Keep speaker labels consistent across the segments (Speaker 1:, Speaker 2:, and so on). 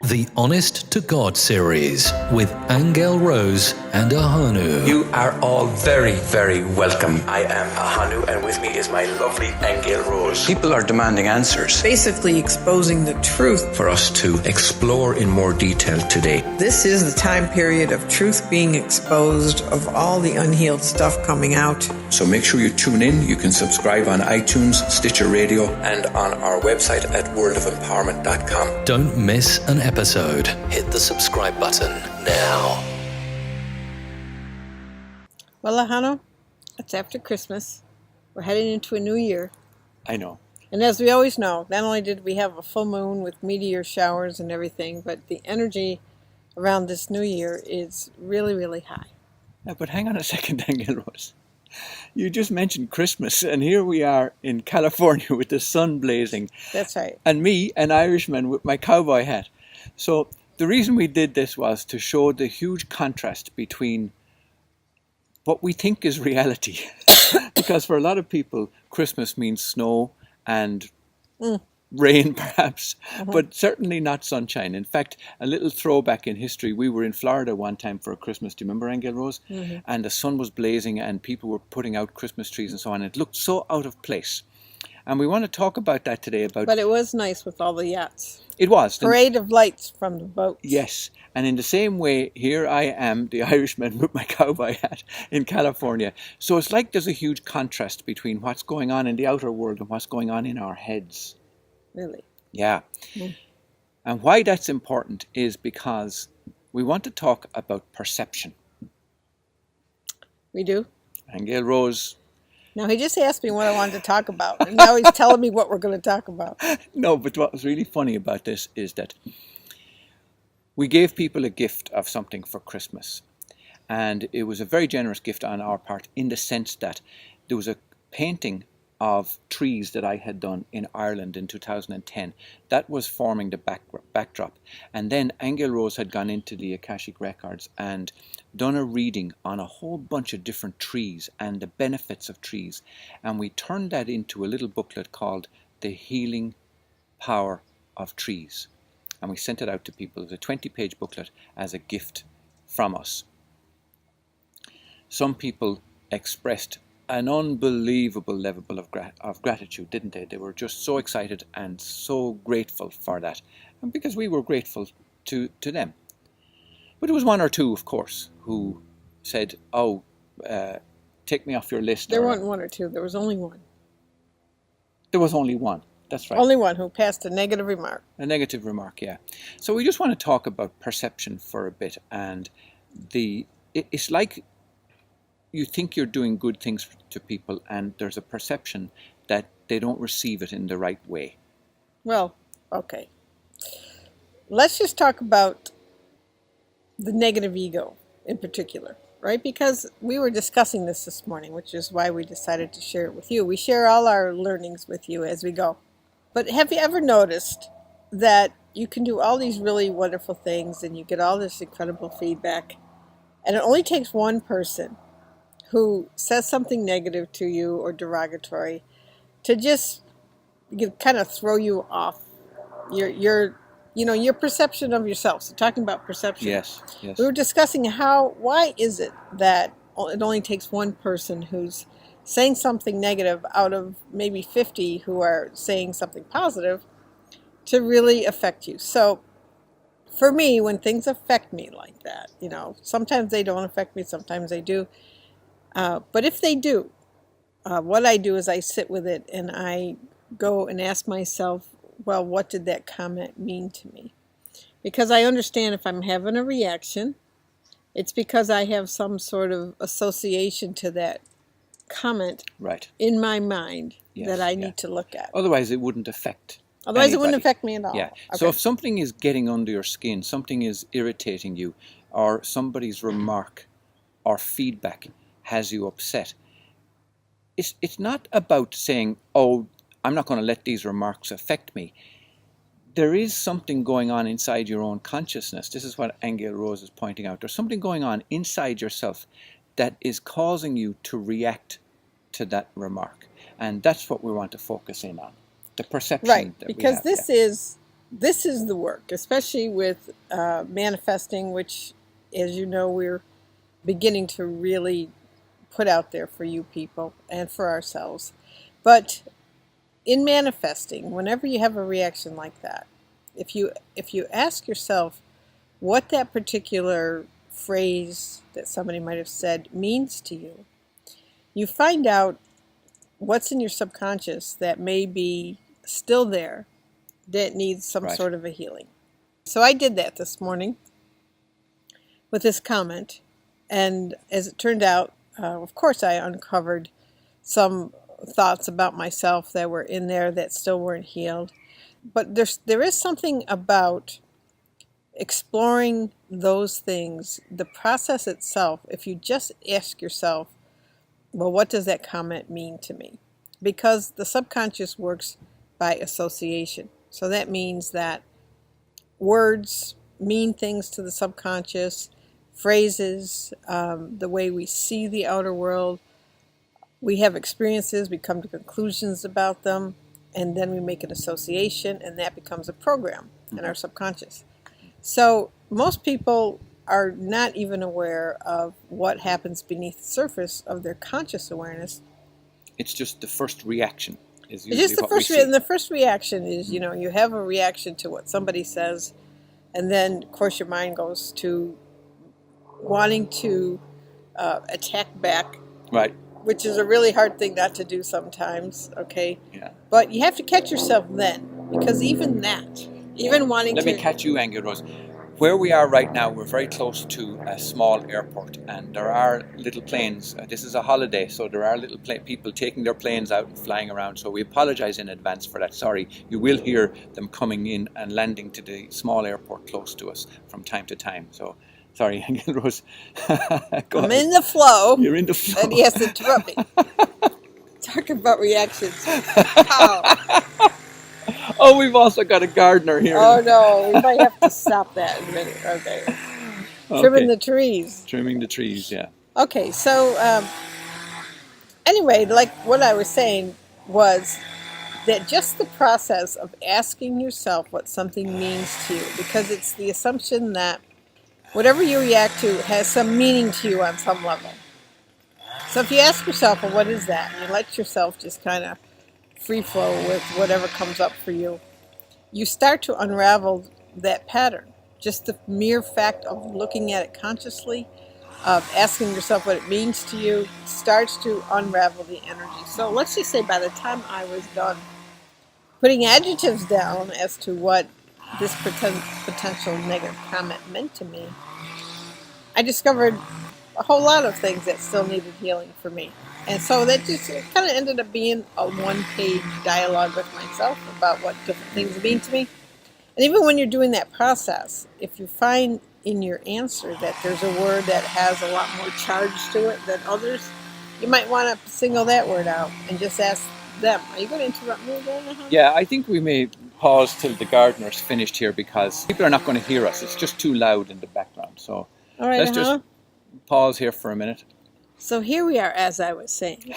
Speaker 1: The Honest to God series with Aingeal Rose Ahonu.
Speaker 2: You are all very, very welcome. I am Ahonu, and with me is my lovely Aingeal Rose. People are demanding answers.
Speaker 3: Basically exposing the truth.
Speaker 2: For us to explore in more detail today.
Speaker 3: This is the time period of truth being exposed, of all the unhealed stuff coming out.
Speaker 2: So make sure you tune in. You can subscribe on iTunes, Stitcher Radio, and on our website at worldofempowerment.com.
Speaker 1: Don't miss an episode. Hit the subscribe button now.
Speaker 4: Well, Ahonu, it's after Christmas. We're heading into a new year.
Speaker 5: I know.
Speaker 4: And as we always know, not only did we have a full moon with meteor showers and everything, but the energy around this new year is really, really high.
Speaker 5: Yeah, but hang on a second, Aingeal Rose. You just mentioned Christmas, and here we are in California with the sun blazing.
Speaker 4: That's right.
Speaker 5: And me, an Irishman with my cowboy hat. So the reason we did this was to show the huge contrast between what we think is reality. Because for a lot of people, Christmas means snow and rain, perhaps, but certainly not sunshine. In fact, a little throwback in history, we were in Florida one time for Christmas. Do you remember, Aingeal Rose? And the sun was blazing and people were putting out Christmas trees and so on. It looked so out of place. And we want to talk about that today.
Speaker 4: But it was nice with all the yachts.
Speaker 5: It was.
Speaker 4: Parade of lights from the boats.
Speaker 5: Yes. And in the same way, here I am, the Irishman with my cowboy hat in California. So it's like there's a huge contrast between what's going on in the outer world and what's going on in our heads.
Speaker 4: Really?
Speaker 5: Yeah. And why that's important is because we want to talk about perception.
Speaker 4: We do?
Speaker 5: Aingeal Rose.
Speaker 4: Now, he just asked me what I wanted to talk about, and now he's telling me what we're going to talk about.
Speaker 5: No, but what was really funny about this is that we gave people a gift of something for Christmas. And it was a very generous gift on our part in the sense that there was a painting of trees that I had done in Ireland in 2010. That was forming the backdrop. And then Aingeal Rose had gone into the Akashic Records and done a reading on a whole bunch of different trees and the benefits of trees. And we turned that into a little booklet called The Healing Power of Trees. And we sent it out to people. It was a 20-page booklet as a gift from us. Some people expressed an unbelievable level of gratitude, didn't they? They were just so excited and so grateful for that. And because we were grateful to them. But there was one or two, of course, who said, take me off your list.
Speaker 4: There weren't one or two. There was only one.
Speaker 5: There was only one. That's right.
Speaker 4: Only one who passed a negative remark.
Speaker 5: A negative remark, yeah. So we just want to talk about perception for a bit. And it's like you think you're doing good things to people and there's a perception that they don't receive it in the right way.
Speaker 4: Well, okay. Let's just talk about the negative ego in particular, right? Because we were discussing this morning, which is why we decided to share it with you. We share all our learnings with you as we go. But have you ever noticed that you can do all these really wonderful things and you get all this incredible feedback, and it only takes one person who says something negative to you or derogatory to just kind of throw you off your perception of yourself. So talking about perception.
Speaker 5: Yes.
Speaker 4: We were discussing why is it that it only takes one person who's saying something negative out of maybe 50 who are saying something positive to really affect you. So for me, when things affect me like that, sometimes they don't affect me, sometimes they do. But if they do, what I do is I sit with it and I go and ask myself, well, what did that comment mean to me? Because I understand if I'm having a reaction, it's because I have some sort of association to that comment in my mind that I need to look at.
Speaker 5: Otherwise, it wouldn't affect
Speaker 4: Otherwise,
Speaker 5: anybody.
Speaker 4: it wouldn't affect me at all.
Speaker 5: Yeah.
Speaker 4: Okay.
Speaker 5: So if something is getting under your skin, something is irritating you, or somebody's remark or feedback has you upset, it's not about saying, I'm not going to let these remarks affect me. There is something going on inside your own consciousness. This is what Aingeal Rose is pointing out. There's something going on inside yourself that is causing you to react to that remark. And that's what we want to focus in on. The perception
Speaker 4: right,
Speaker 5: that
Speaker 4: because
Speaker 5: we have.
Speaker 4: this is this is the work, especially with manifesting, which, as you know, we're beginning to really put out there for you people and for ourselves. But in manifesting, whenever you have a reaction like that, if you ask yourself what that particular phrase that somebody might have said means to you, you find out what's in your subconscious that may be still there, that needs some sort of a healing. So I did that this morning with this comment, and as it turned out, of course I uncovered some thoughts about myself that were in there that still weren't healed. But there is something about exploring those things, the process itself, if you just ask yourself, well, what does that comment mean to me? Because the subconscious works by association. So that means that words mean things to the subconscious, phrases, the way we see the outer world. We have experiences, we come to conclusions about them, and then we make an association, and that becomes a program in our subconscious. So most people are not even aware of what happens beneath the surface of their conscious awareness.
Speaker 5: It's just the first reaction.
Speaker 4: It's just the first reaction. The first reaction is, you have a reaction to what somebody says, and then, of course, your mind goes to wanting to attack back.
Speaker 5: Right.
Speaker 4: Which is a really hard thing not to do sometimes, okay?
Speaker 5: Yeah.
Speaker 4: But you have to catch yourself then, because even that, even wanting
Speaker 5: Let
Speaker 4: to...
Speaker 5: me catch you, Aingeal Rose. Where we are right now, we're very close to a small airport, and there are little planes. This is a holiday, so there are little people taking their planes out and flying around, so we apologize in advance for that. Sorry, you will hear them coming in and landing to the small airport close to us from time to time. So, sorry, Aingeal Rose.
Speaker 4: I'm in the flow.
Speaker 5: You're in the flow.
Speaker 4: And he has to interrupt me. Talk about reactions. How?
Speaker 5: Oh, we've also got a gardener here.
Speaker 4: Oh, no. We might have to stop that in a minute. Okay. Trimming the trees.
Speaker 5: Trimming the trees, yeah.
Speaker 4: Okay, so anyway, like what I was saying was that just the process of asking yourself what something means to you, because it's the assumption that whatever you react to has some meaning to you on some level. So if you ask yourself, well, what is that? And you let yourself just kind of free flow with whatever comes up for you, you start to unravel that pattern. Just the mere fact of looking at it consciously, of asking yourself what it means to you, starts to unravel the energy. So let's just say by the time I was done putting adjectives down as to what this potential negative comment meant to me, I discovered a whole lot of things that still needed healing for me. And so that just kind of ended up being a one-page dialogue with myself about what different things mean to me. And even when you're doing that process, if you find in your answer that there's a word that has a lot more charge to it than others, you might want to single that word out and just ask them. Are you going to interrupt me again?
Speaker 5: Yeah, I think we may pause till the gardener's finished here, because people are not going to hear us. It's just too loud in the background. So
Speaker 4: all right,
Speaker 5: let's just pause here for a minute.
Speaker 4: So here we are, as I was saying.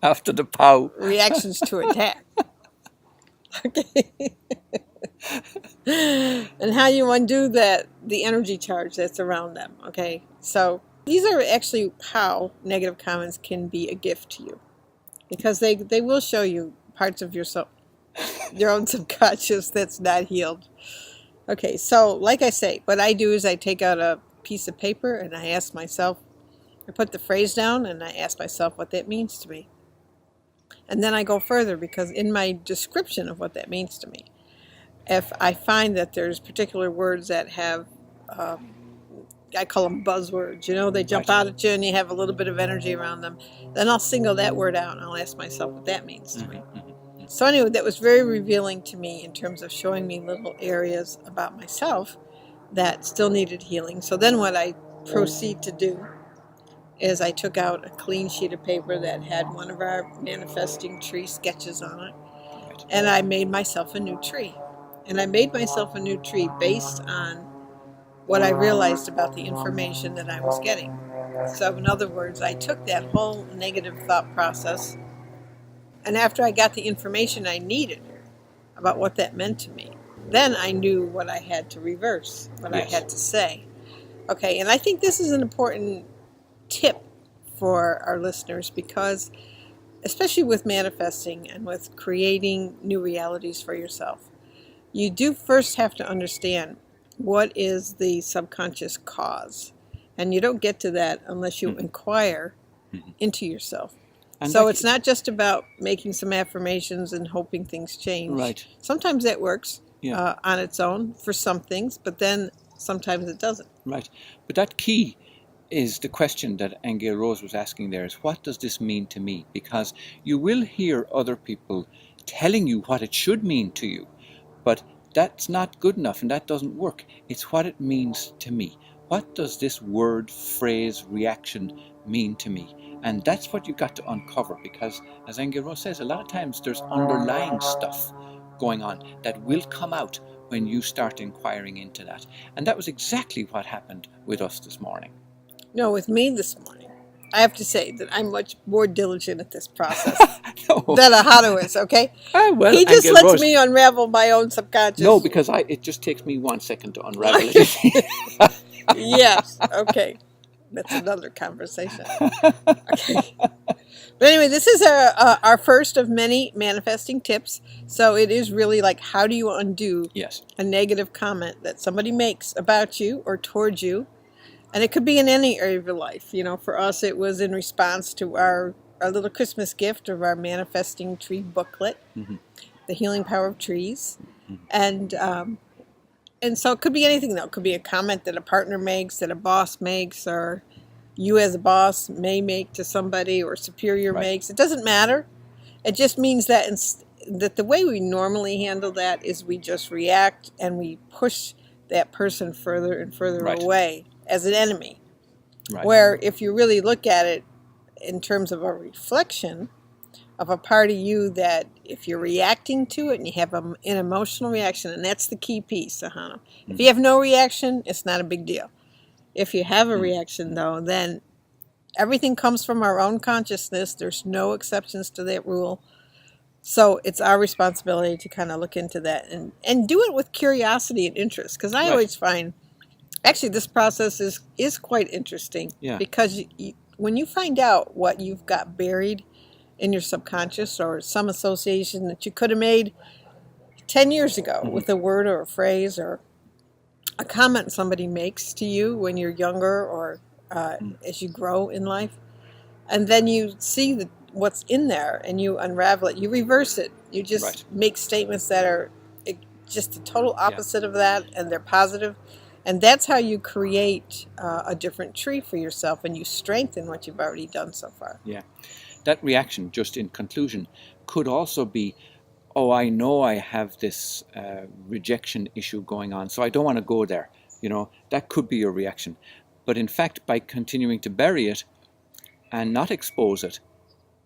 Speaker 5: After the pow.
Speaker 4: Reactions to attack. Okay. And how you undo the energy charge that's around them. Okay. So these are actually how negative comments can be a gift to you, because they will show you parts of your own subconscious that's not healed. Okay. So like I say, what I do is I take out a piece of paper and I ask myself, I put the phrase down and I ask myself what that means to me. And then I go further, because in my description of what that means to me, if I find that there's particular words that have, I call them buzzwords, they jump out at you and you have a little bit of energy around them, then I'll single that word out and I'll ask myself what that means to me. So anyway, that was very revealing to me in terms of showing me little areas about myself that still needed healing. So then what I proceed to do is I took out a clean sheet of paper that had one of our manifesting tree sketches on it, and I made myself a new tree. And I made myself a new tree based on what I realized about the information that I was getting. So in other words, I took that whole negative thought process, and after I got the information I needed about what that meant to me, then I knew what I had to reverse, what I
Speaker 5: Yes.
Speaker 4: had to say. Okay, and I think this is an important tip for our listeners because, especially with manifesting and with creating new realities for yourself, you do first have to understand what is the subconscious cause. And you don't get to that unless you inquire into yourself.
Speaker 5: And
Speaker 4: so
Speaker 5: that-
Speaker 4: it's not just about making some affirmations and hoping things change.
Speaker 5: Right.
Speaker 4: Sometimes that works
Speaker 5: Yeah.
Speaker 4: on its own for some things, but then sometimes it doesn't.
Speaker 5: Right. But that key is the question that Aingeal Rose was asking there, is what does this mean to me? Because you will hear other people telling you what it should mean to you, but that's not good enough and that doesn't work. It's what it means to me. What does this word, phrase, reaction mean to me? And that's what you've got to uncover, because as Aingeal Rose says, a lot of times there's underlying stuff going on that will come out when you start inquiring into that. And that was exactly what happened with us this morning.
Speaker 4: No, with me this morning, I have to say that I'm much more diligent at this process
Speaker 5: No.
Speaker 4: than Ahonu is, okay?
Speaker 5: Well,
Speaker 4: He just
Speaker 5: Aingeal
Speaker 4: lets
Speaker 5: Rose-
Speaker 4: me unravel my own subconscious.
Speaker 5: No, because it just takes me 1 second to unravel it.
Speaker 4: Yes, okay. That's another conversation. Okay. But anyway, this is our first of many manifesting tips. So it is really like, how do you undo
Speaker 5: Yes.
Speaker 4: a negative comment that somebody makes about you or towards you? And it could be in any area of your life. You know, for us, it was in response to our little Christmas gift of our manifesting tree booklet, The Healing Power of Trees. And so it could be anything, though. It could be a comment that a partner makes, that a boss makes, or you as a boss may make to somebody, or superior
Speaker 5: Right.
Speaker 4: makes. It doesn't matter. It just means that that the way we normally handle that is we just react and we push that person further and further
Speaker 5: Right.
Speaker 4: away as an enemy.
Speaker 5: Right.
Speaker 4: Where if you really look at it in terms of a reflection of a part of you, that if you're reacting to it and you have an emotional reaction, and that's the key piece, Ahonu. If you have no reaction, it's not a big deal. If you have a reaction, though, then everything comes from our own consciousness. There's no exceptions to that rule. So it's our responsibility to kind of look into that and do it with curiosity and interest. Because I
Speaker 5: Right.
Speaker 4: always find, actually, this process is quite interesting.
Speaker 5: Yeah.
Speaker 4: Because when you find out what you've got buried in your subconscious, or some association that you could have made 10 years ago with a word or a phrase or a comment somebody makes to you when you're younger, or as you grow in life, and then you see what's in there and you unravel it, you reverse it, you just
Speaker 5: Right.
Speaker 4: make statements that are just the total opposite of that, and they're positive, and that's how you create a different tree for yourself, and you strengthen what you've already done so far.
Speaker 5: Yeah. That reaction, just in conclusion, could also be, oh, I know I have this rejection issue going on, so I don't want to go there. You know, that could be your reaction. But in fact, by continuing to bury it and not expose it,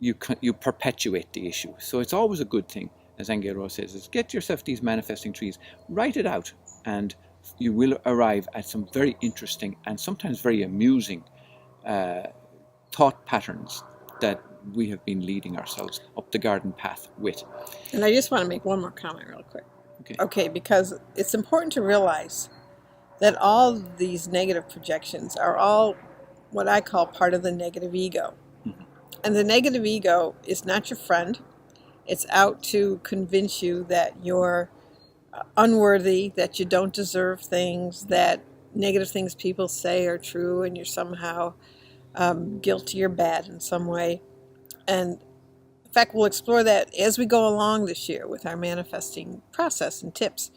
Speaker 5: you perpetuate the issue. So it's always a good thing, as Aingeal Rose says, is get yourself these manifesting trees, write it out, and you will arrive at some very interesting and sometimes very amusing thought patterns that we have been leading ourselves up the garden path with.
Speaker 4: And I just want to make one more comment real quick.
Speaker 5: Okay.
Speaker 4: Okay, because it's important to realize that all these negative projections are all what I call part of the negative ego. And the negative ego is not your friend. It's out to convince you that you're unworthy, that you don't deserve things, that negative things people say are true, and you're somehow guilty or bad in some way. And in fact, we'll explore that as we go along this year with our manifesting process and tips.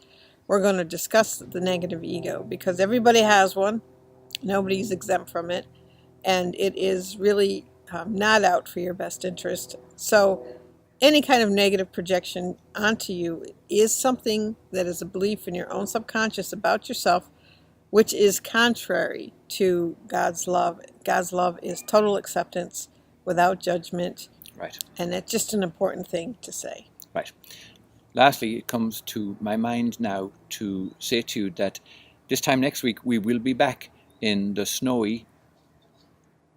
Speaker 4: We're going to discuss the negative ego, because everybody has one. Nobody's exempt from it. And it is really not out for your best interest. So any kind of negative projection onto you is something that is a belief in your own subconscious about yourself, which is contrary to God's love. God's love is total acceptance without judgment.
Speaker 5: Right.
Speaker 4: And that's just an important thing to say.
Speaker 5: Right. Lastly, it comes to my mind now to say to you that this time next week we will be back in the snowy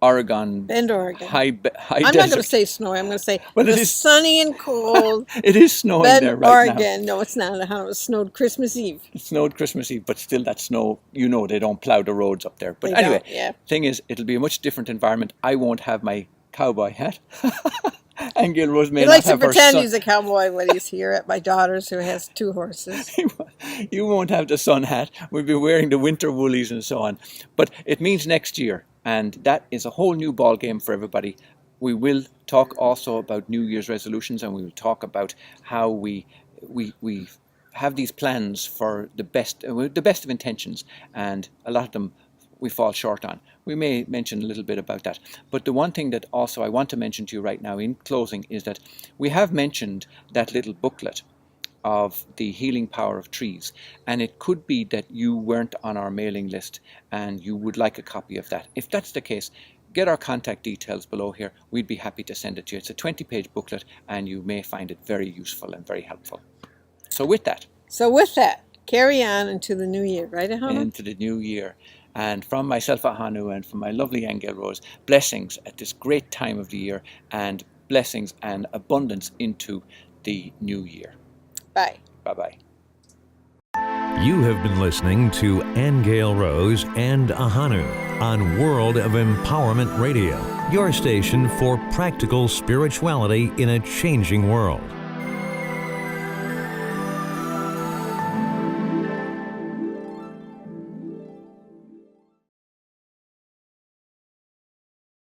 Speaker 5: Oregon,
Speaker 4: Bend, Oregon.
Speaker 5: high
Speaker 4: I'm not going to
Speaker 5: desert.
Speaker 4: say snowy. I'm going to say
Speaker 5: Well,
Speaker 4: it
Speaker 5: it
Speaker 4: was
Speaker 5: is
Speaker 4: sunny and cold.
Speaker 5: it is snowing
Speaker 4: Bend,
Speaker 5: there right now.
Speaker 4: Oregon. No, it's not. It snowed Christmas Eve.
Speaker 5: It snowed Christmas Eve, but still that snow, they don't plow the roads up there. But
Speaker 4: They
Speaker 5: anyway,
Speaker 4: don't, yeah.
Speaker 5: thing is, it'll be a much different environment. I won't have my cowboy hat. Aingeal Rose may
Speaker 4: He
Speaker 5: not
Speaker 4: likes to
Speaker 5: have her
Speaker 4: pretend
Speaker 5: sun.
Speaker 4: he's a cowboy when he's here at my daughter's, who has 2 horses.
Speaker 5: You won't have the sun hat. We'll be wearing the winter woolies and so on. But it means next year, and that is a whole new ball game for everybody. We will talk also about New Year's resolutions, and we will talk about how we have these plans for the best of intentions, and a lot of them we fall short on. We may mention a little bit about that. But the one thing that also I want to mention to you right now in closing is that we have mentioned that little booklet of the healing power of trees, and it could be that you weren't on our mailing list and you would like a copy of that. If that's the case, get our contact details below here. We'd be happy to send it to you. It's a 20-page booklet, and you may find it very useful and very helpful. So with that,
Speaker 4: carry on into the new year, right, Ahonu?
Speaker 5: into the new year. And from myself, Ahonu, and from my lovely Aingeal Rose, blessings at this great time of the year, and blessings and abundance into the new year.
Speaker 4: Bye.
Speaker 5: Bye-bye.
Speaker 6: You have been listening to Aingeal Rose and Ahonu on World of Empowerment Radio, your station for practical spirituality in a changing world.